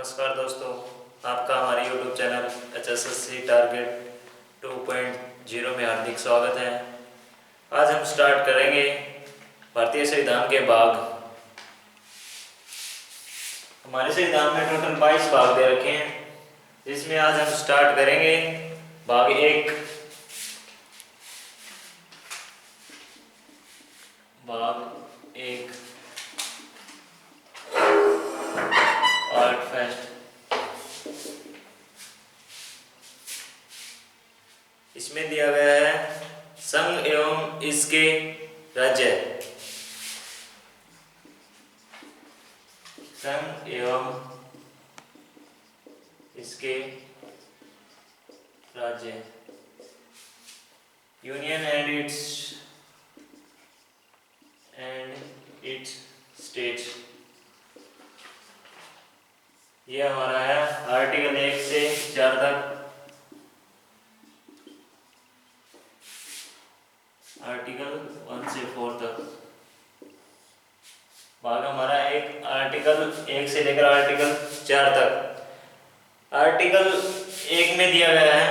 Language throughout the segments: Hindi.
नमस्कार दोस्तों, आपका हमारे YouTube चैनल HSSC टारगेट 2.0 में हार्दिक स्वागत है। आज हम स्टार्ट करेंगे भारतीय संविधान के भाग। हमारे संविधान में टोटल 22 भाग दे रखे हैं, जिसमें आज हम स्टार्ट करेंगे भाग 1। भाग 1 आर्ट फेस्ट। इसमें दिया गया है संघ एवं इसके राज्य। संघ एवं इसके राज्य, यूनियन एंड इट्स स्टेट्स। ये हमारा है आर्टिकल 1 से 4 तक। आर्टिकल 1 से 4 तक भाग हमारा एक आर्टिकल 1 से लेकर आर्टिकल 4 तक। आर्टिकल 1 में दिया गया है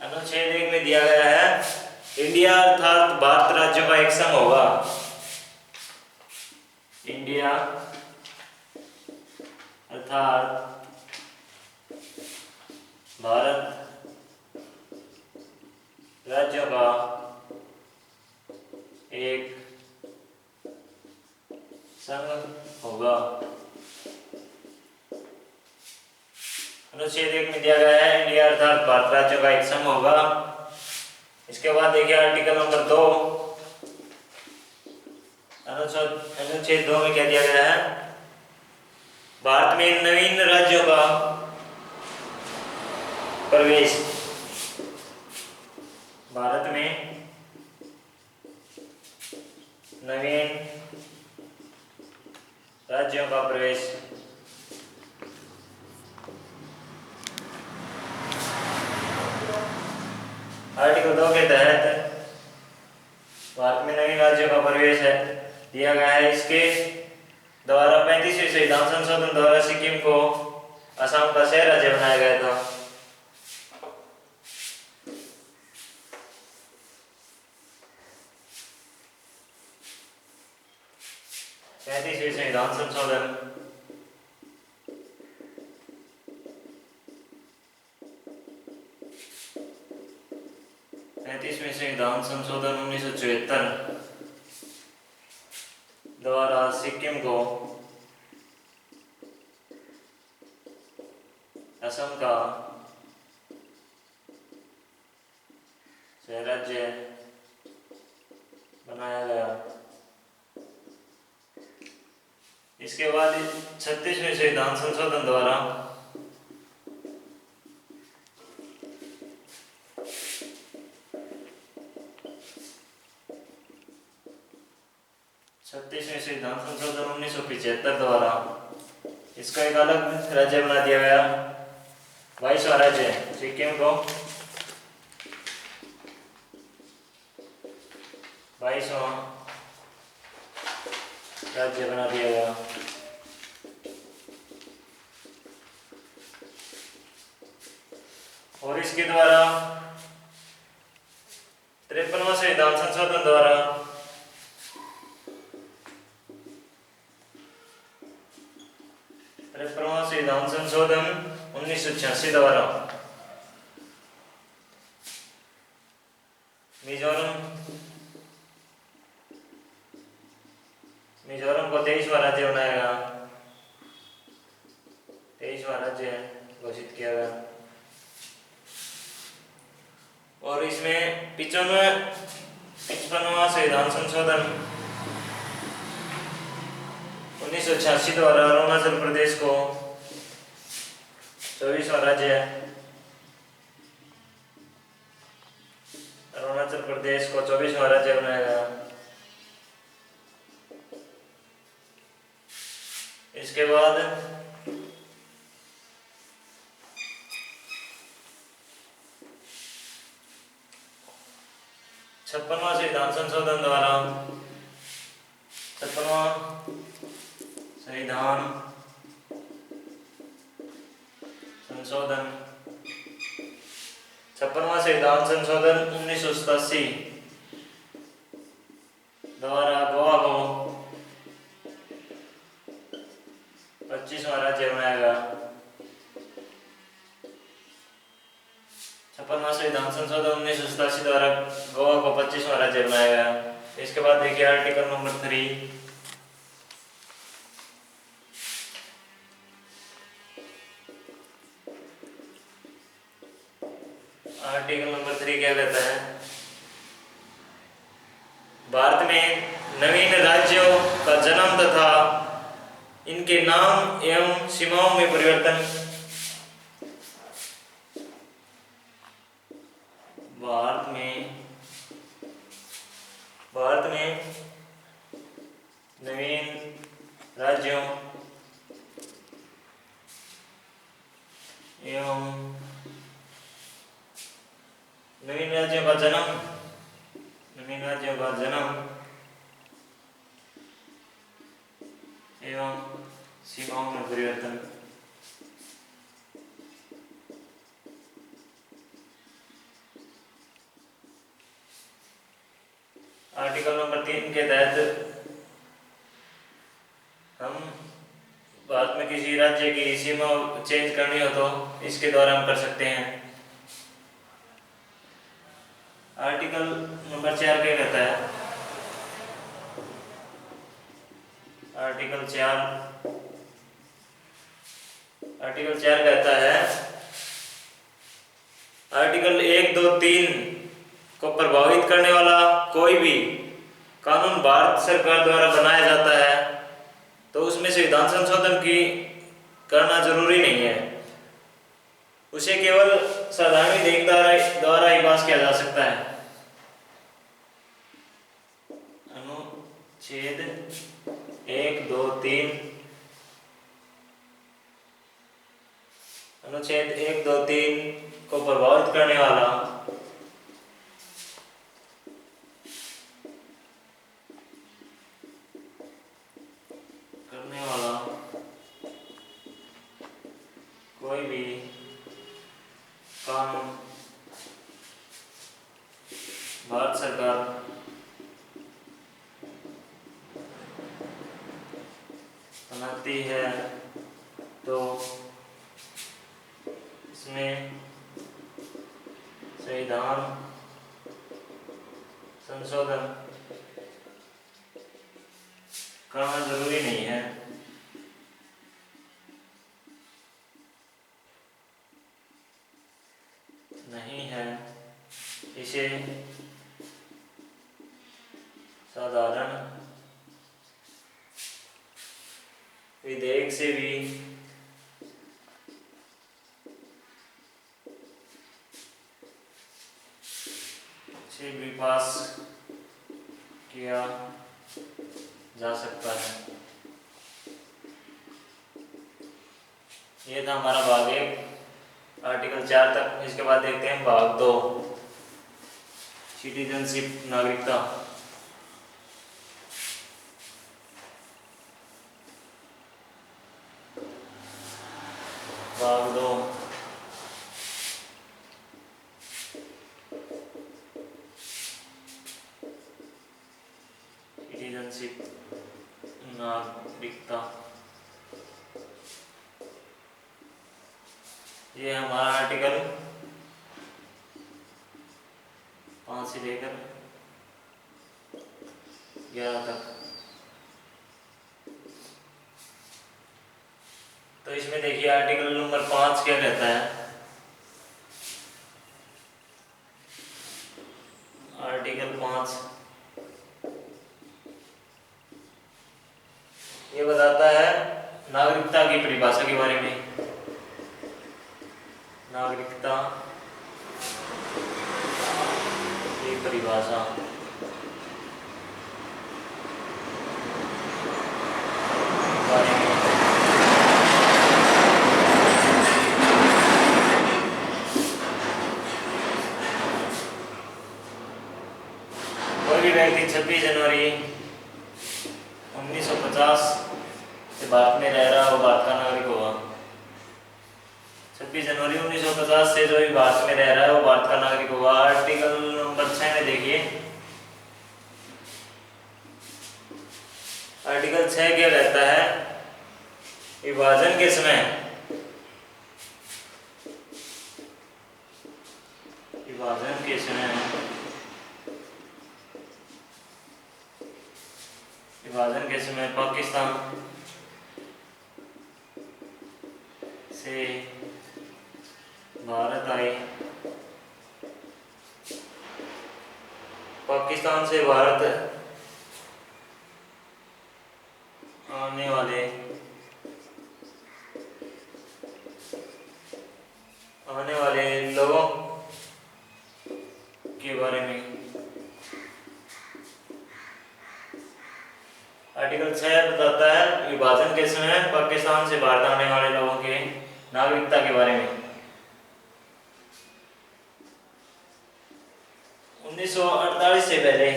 अनुच्छेद 1 में दिया गया है इंडिया अर्थात भारत राज्यों का एक संघ होगा। इंडिया अर्थात भारत राज्यों का एक संघ होगा। अनुच्छेद 1 में दिया गया है इंडिया अर्थात भारत राज्यों का एक संघ होगा। इसके बाद देखिए आर्टिकल नंबर 2। अनुच्छेद 2 में क्या दिया गया है? भारत में नवीन राज्यों का प्रवेश। भारत में नवीन राज्यों का प्रवेश। आर्टिकल 2 के तहत भारत में नवीन राज्यों का प्रवेश है दिया गया है। इसके द्वारा 35वें संविधान संशोधन द्वारा सिक्किम को असम का सह राज्य बनाया गया था। 35वें संविधान संशोधन संविधान संशोधन 1974 द्वारा सिक्किम को असम का सह राज्य बनाया गया। इसके बाद 36वें संविधान संशोधन द्वारा संविधान संशोधन 1975 द्वारा इसका एक अलग राज्य बना दिया गया। 22वां राज्य सिक्किम को 22वां राज्य बना दिया गया। और इसके द्वारा 53वां संविधान संशोधन द्वारा संविधान संशोधन 1986 द्वारा मिजोरम को 23वां राज्य बनाया गया। 23वां राज्य घोषित किया गया। और इसमें 55वां संविधान संशोधन 1986 द्वारा अरुणाचल प्रदेश को 24वां राज्य, अरुणाचल प्रदेश को 24वां राज्य बनाया गया। इसके बाद 56वां संविधान संशोधन द्वारा 56वां 56वां संविधान संशोधन 56वां संविधान संशोधन 1987 द्वारा गोवा को 25वां राज्य बनाया गया। 56वां संविधान संशोधन 1987 द्वारा गोवा को 25वां राज्य बनाया गया। इसके बाद देखिए आर्टिकल नंबर 3। आर्टिकल नंबर 3 क्या कहता है? भारत में नवीन राज्यों का जन्म तथा इनके नाम एवं सीमाओं में परिवर्तन। भारत में नवीन राज्यों एवं नवीन राज्यों का जन्म एवं सीमाओं में परिवर्तन। आर्टिकल नंबर 3 के तहत हम भारत में किसी राज्य की सीमा चेंज करनी हो तो इसके द्वारा हम कर सकते हैं। आर्टिकल नंबर 4 क्या कहता है? आर्टिकल 4 कहता है आर्टिकल 1, 2, 3 को प्रभावित करने वाला कोई भी कानून भारत सरकार द्वारा बनाया जाता है तो उसमें संविधान संशोधन की करना जरूरी नहीं है। उसे केवल साधारण विधेयक द्वारा ही पास किया जा सकता है। अनुच्छेद 1, 2, 3 अनुच्छेद 1, 2, 3 को प्रभावित करने वाला कोई भी कानून भारत सरकार बनाती है तो इसमें संविधान संशोधन करना जरूरी नहीं है। इसे साधारण विधेयक से भी पास किया जा सकता है। ये था हमारा भाग 1 आर्टिकल 4 तक। इसके बाद देखते हैं भाग 2 सिटीजनशिप नागरिकता। भाग 2 सिटीजनशिप नागरिकता। ये हमारा आर्टिकल 5 से लेकर 11 तक। तो इसमें देखिए आर्टिकल नंबर 5 क्या कहता है? आर्टिकल 5 ये बताता है नागरिकता की परिभाषा के बारे में। नागरिकता की परिभाषा बारे में। कोई भी व्यक्ति 26 जनवरी 19 1950 से भारत में रह रहा, वो भारत का नागरिक होगा। 26 जनवरी 1950 से जो भी भारत में रह रहा है वो भारत का नागरिक होगा। आर्टिकल नंबर 6 में देखिए, आर्टिकल 6 क्या कहता है? विभाजन के समय पाकिस्तान से भारत आए, पाकिस्तान से भारत आने वाले लोगों के बारे में आर्टिकल 6 बताता है विभाजन के समय पाकिस्तान से भारत आने वाले लोगों के नागरिकता के बारे में। 1948 से पहले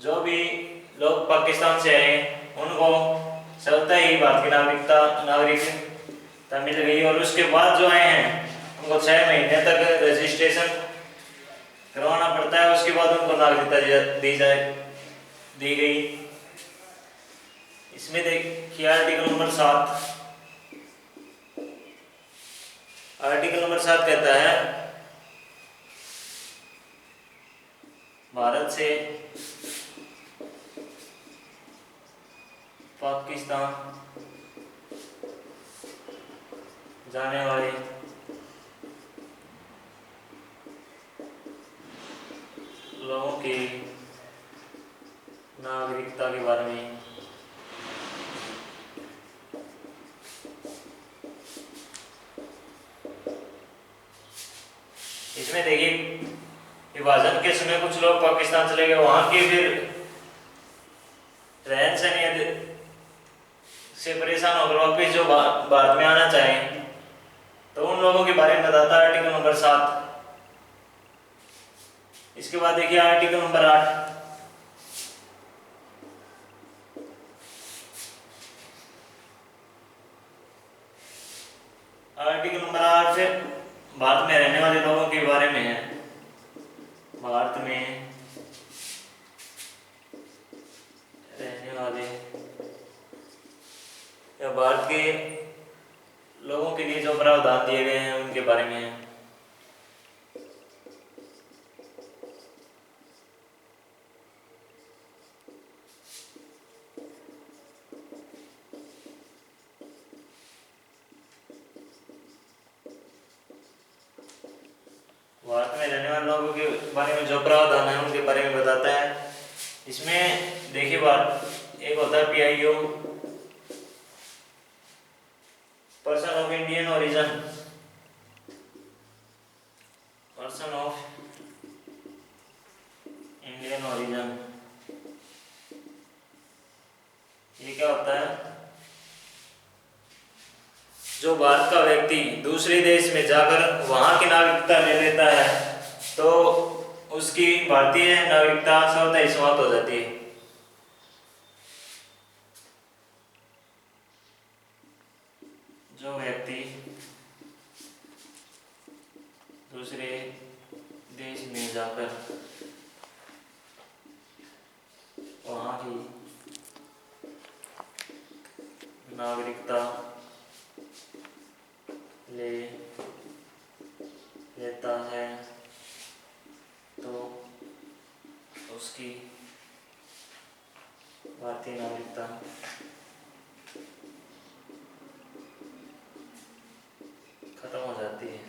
जो भी लोग पाकिस्तान से आए उनको स्वतः ही भारत की नागरिकता मिल गई, और उसके बाद जो आए हैं उनको 6 महीने तक रजिस्ट्रेशन करवाना पड़ता है, उसके बाद उनको नागरिकता दी गई। इसमें देखिए आर्टिकल नंबर 7, आर्टिकल नंबर 7 कहता है भारत से पाकिस्तान जाने वाले लोगों की नागरिकता के बारे में। इसमें देखिए विभाजन के समय कुछ लोग पाकिस्तान चले गए, वहां के फिर रहन सहन से परेशान होकर वापिस जो भारत में आना चाहें तो उन लोगों के बारे में बताता है आर्टिकल नंबर 7। इसके बाद देखिए आर्टिकल नंबर 8, आर्टिकल नंबर 8 से भारत में रहने वाले लोगों के बारे में है। भारत में रहने वाले या भारत के लोगों के लिए जो प्रावधान दिए गए हैं उनके बारे में है। भारत में रहने वाले लोगों के बारे में जो प्रावधान है उनके बारे में बताता है। इसमें देखिए भारत एक होता है PIO, person of Indian origin, person of Indian origin. ये क्या होता है? जो भारत का व्यक्ति दूसरे देश में जाकर वहां की नागरिकता ले लेता है तो उसकी भारतीय नागरिकता स्वतः ही समाप्त हो जाती है। जो व्यक्ति दूसरे देश में जाकर वहां की नागरिकता लेता है तो उसकी भारतीय नागरिकता खत्म हो जाती है।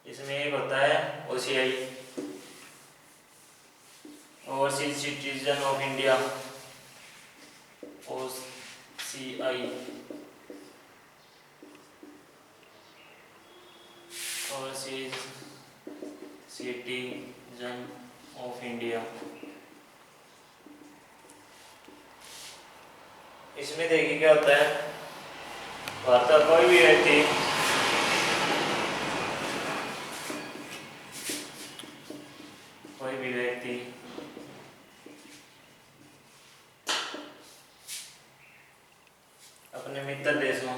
इसमें एक होता है OCI, overseas citizen of India, OCI, overseas citizen of India. इसमें देखिए क्या होता है, भारत का कोई भी व्यक्ति कोई भी व्यक्ति अपने मित्र देशों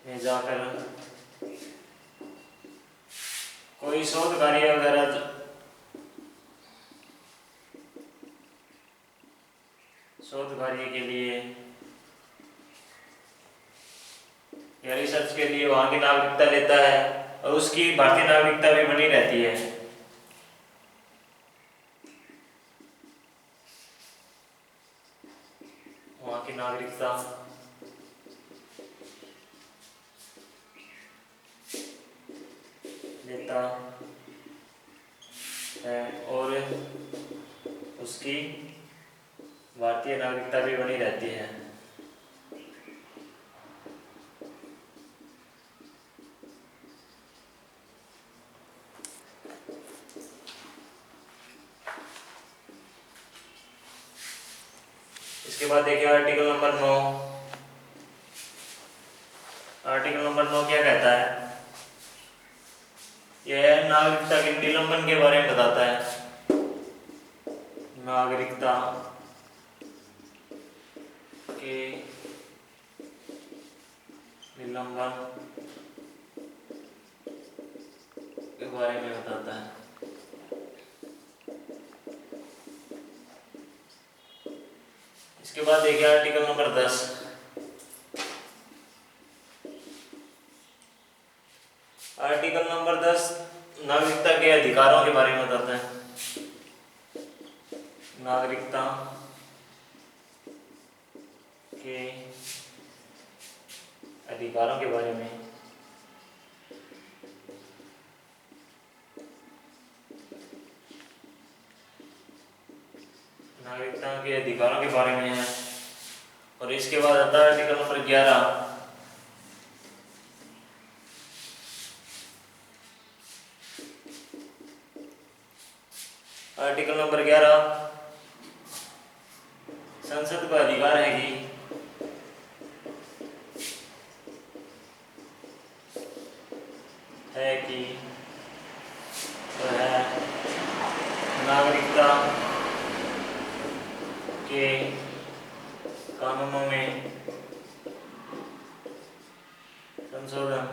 में जाकर कोई शोध कार्य वगैरह के लिए या रिसर्च के लिए वहां की नागरिकता लेता है और उसकी भारतीय नागरिकता भी बनी रहती है। वहां की नागरिकता लेता है और उसकी भारतीय नागरिकता भी बनी रहती है। इसके बाद देखिए आर्टिकल नंबर 9। आर्टिकल नंबर 9 क्या कहता है? यह नागरिकता के निलंबन के बारे में बताता है। नागरिकता के निलंबन के बारे में बताता है। इसके बाद देखिए आर्टिकल नंबर 10। आर्टिकल नंबर 10 नागरिकता के अधिकारों के बारे में बताता है। नागरिकता के अधिकारों के बारे में। नागरिकता के अधिकारों के बारे में है। और इसके बाद आता है आर्टिकल नंबर 11। आर्टिकल नंबर 11 संसद का अधिकार है कि वह नागरिकता के कानूनों में संशोधन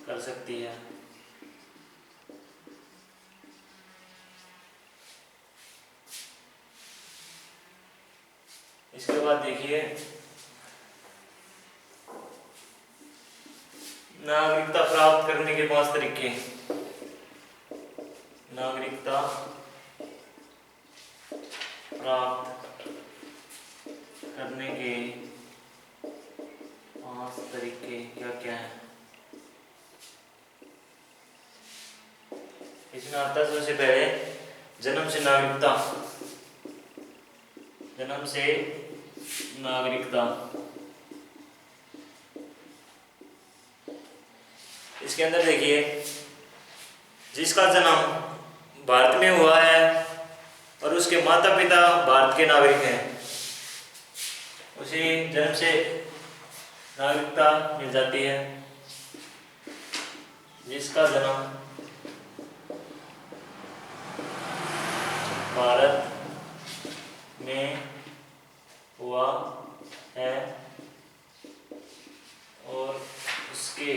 कर सकती है। इसके बाद देखिए नागरिकता प्राप्त करने के 5 तरीके। नागरिकता प्राप्त करने के 5 तरीके क्या क्या है? इसमें आता है सबसे पहले जन्म से नागरिकता। जन्म से नागरिकता। इसके अंदर देखिए जिसका जन्म भारत में हुआ है और उसके माता पिता भारत के नागरिक हैं, उसे जन्म से नागरिकता मिल जाती है। जिसका जन्म भारत में हुआ है और उसके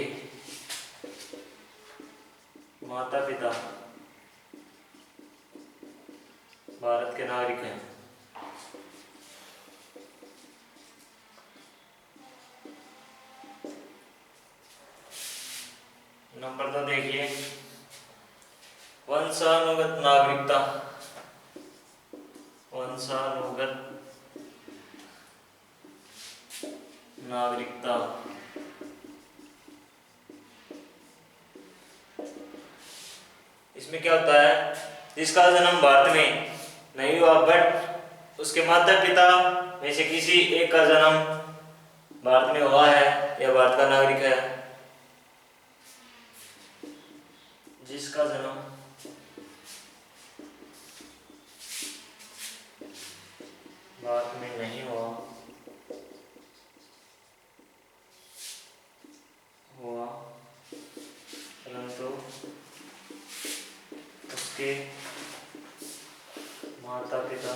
माता पिता भारत के नागरिक हैं। नंबर 2 देखिए वंशानुगत नागरिकता। वंशानुगत नागरिकता। इसमें क्या होता है? जिसका जन्म भारत में नहीं हुआ बट उसके माता पिता में से किसी एक का जन्म भारत में हुआ है या भारत का नागरिक है। जिसका जन्म भारत में नहीं हुआ इसके माता पिता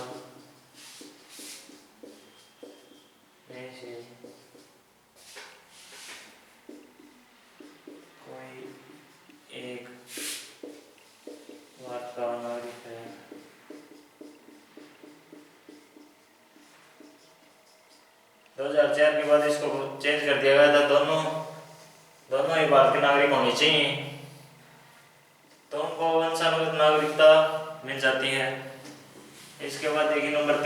में से कोई एक भारत का नागरिक है। 2004 के बाद इसको चेंज कर दिया गया था, दोनों ही भारत के नागरिक होने चाहिए, तो उनको वंशानुगत नागरिकता मिल जाती है। इसके बाद देखिए नंबर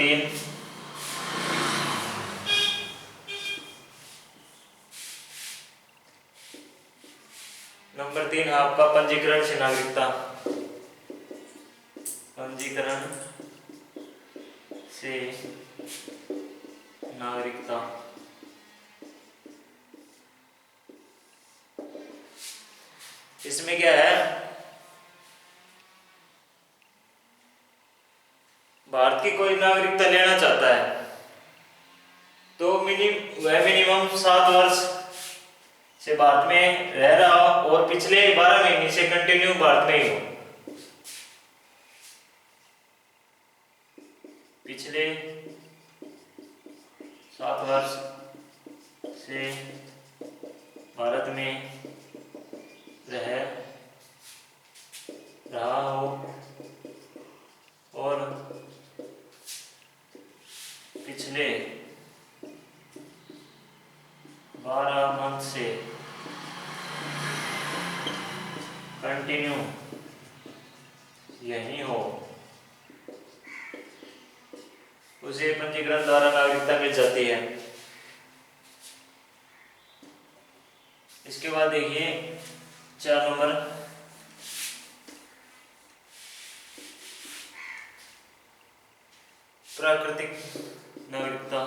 3, आपका पंजीकरण से नागरिकता। पंजीकरण से नागरिकता इसमें क्या है, भारत की कोई नागरिकता लेना चाहता है तो वह मिनिमम 7 वर्ष से भारत में रह रहा हो और पिछले 12 महीने से कंटिन्यू भारत में ही हो। पिछले 7 वर्ष से भारत में रह रहा हो और पिछले 12 मंथ से कंटिन्यू यही हो, उसे पंजीकरण द्वारा नागरिकता मिल जाती है। इसके बाद देखिए 4 नंबर, प्राकृतिक नागरिकता।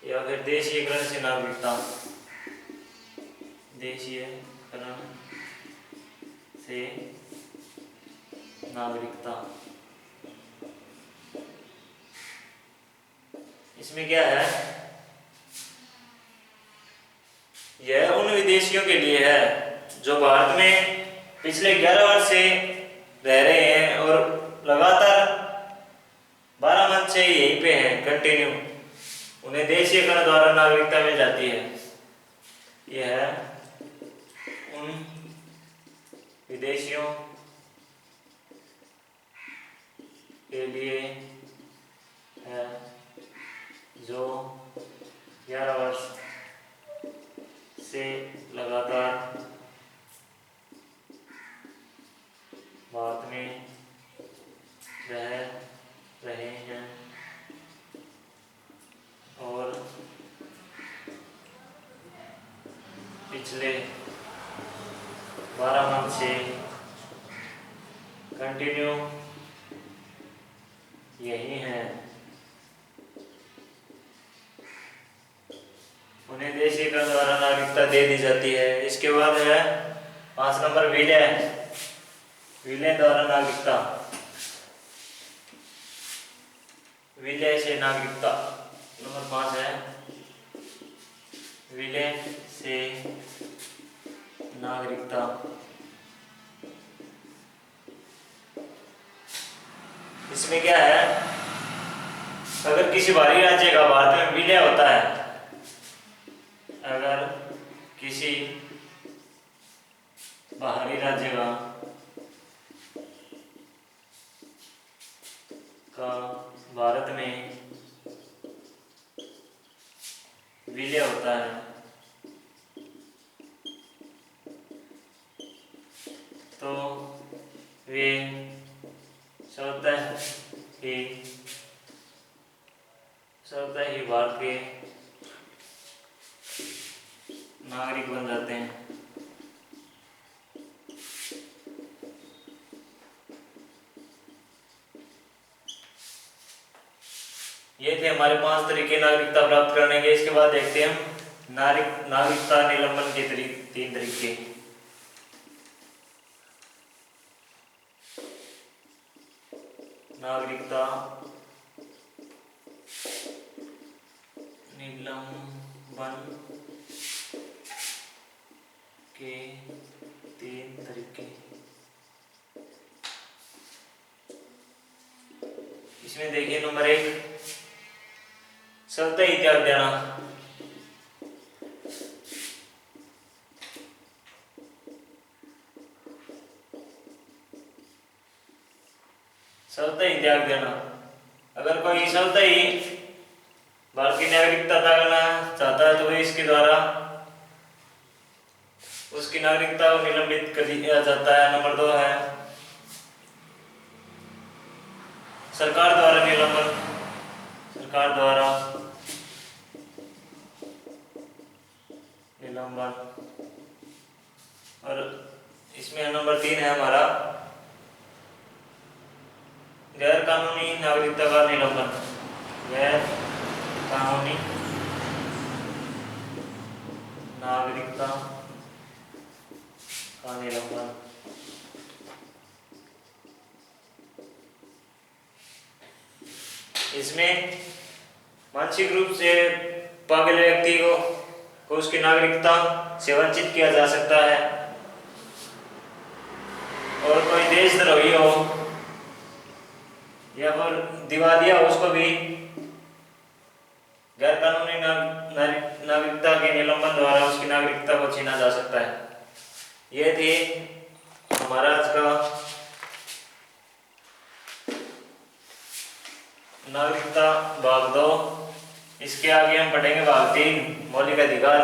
या फिर देशीयकरण से नागरिकता। देशीयकरण से नागरिकता इसमें क्या है, यह उन विदेशियों के लिए है जो भारत में पिछले 11 वर्ष से रह रहे हैं और लगातार 12 मंथ से यहीं पे हैं कंटिन्यू, उन्हें देशीयकरण द्वारा नागरिकता मिल जाती है। यह है उन विदेशियों के लिए है जो 11 वर्ष से लगातार भारत में रह रहे हैं और पिछले 12 मंथ से कंटिन्यू यही है, उन्हें देशीयकरण द्वारा नागरिकता दे दी जाती है। इसके बाद है 5 नंबर, विलय द्वारा नागरिकता। विलय से नागरिकता नंबर 5 है, विलय से नागरिकता। इसमें क्या है, अगर किसी बाहरी राज्य का भारत में विलय होता है, अगर किसी बाहरी राज्य का भारत में विलय होता है तो वे स्वतः ही भारत के नागरिक बन जाते हैं। ये थे हमारे 5 तरीके नागरिकता प्राप्त करने के। इसके बाद देखते हैं हम नागरिकता निलंबन के 3 तरीके। नागरिकता निलंबन के 3 तरीके। इसमें देखिए नंबर 1 स्वतः ही त्याग देना। स्वतः ही त्याग देना। अगर कोई स्वतः ही भारत की नागरिकता त्यागना चाहता है तो वह इसके द्वारा उसकी नागरिकता को निलंबित कर दिया जाता है। नंबर 2 है सरकार द्वारा निलंबन। सरकार द्वारा निलंबन। और इसमें नंबर 3 है हमारा गैर कानूनी नागरिकता का निलंबन। गैर कानूनी नागरिकता का निलंबन। इसमें मानसिक रूप से पागल व्यक्ति को उसकी नागरिकता से वंचित किया जा सकता है। और कोई देशद्रोही हो या फिर दिवालिया हो उसको भी गैर कानूनी नागरिकता के निलंबन द्वारा उसकी नागरिकता को छीना जा सकता है। ये थी हमारा आज का नागरिकता भाग 2। इसके आगे हम पढ़ेंगे भाग 3 मौलिक अधिकार।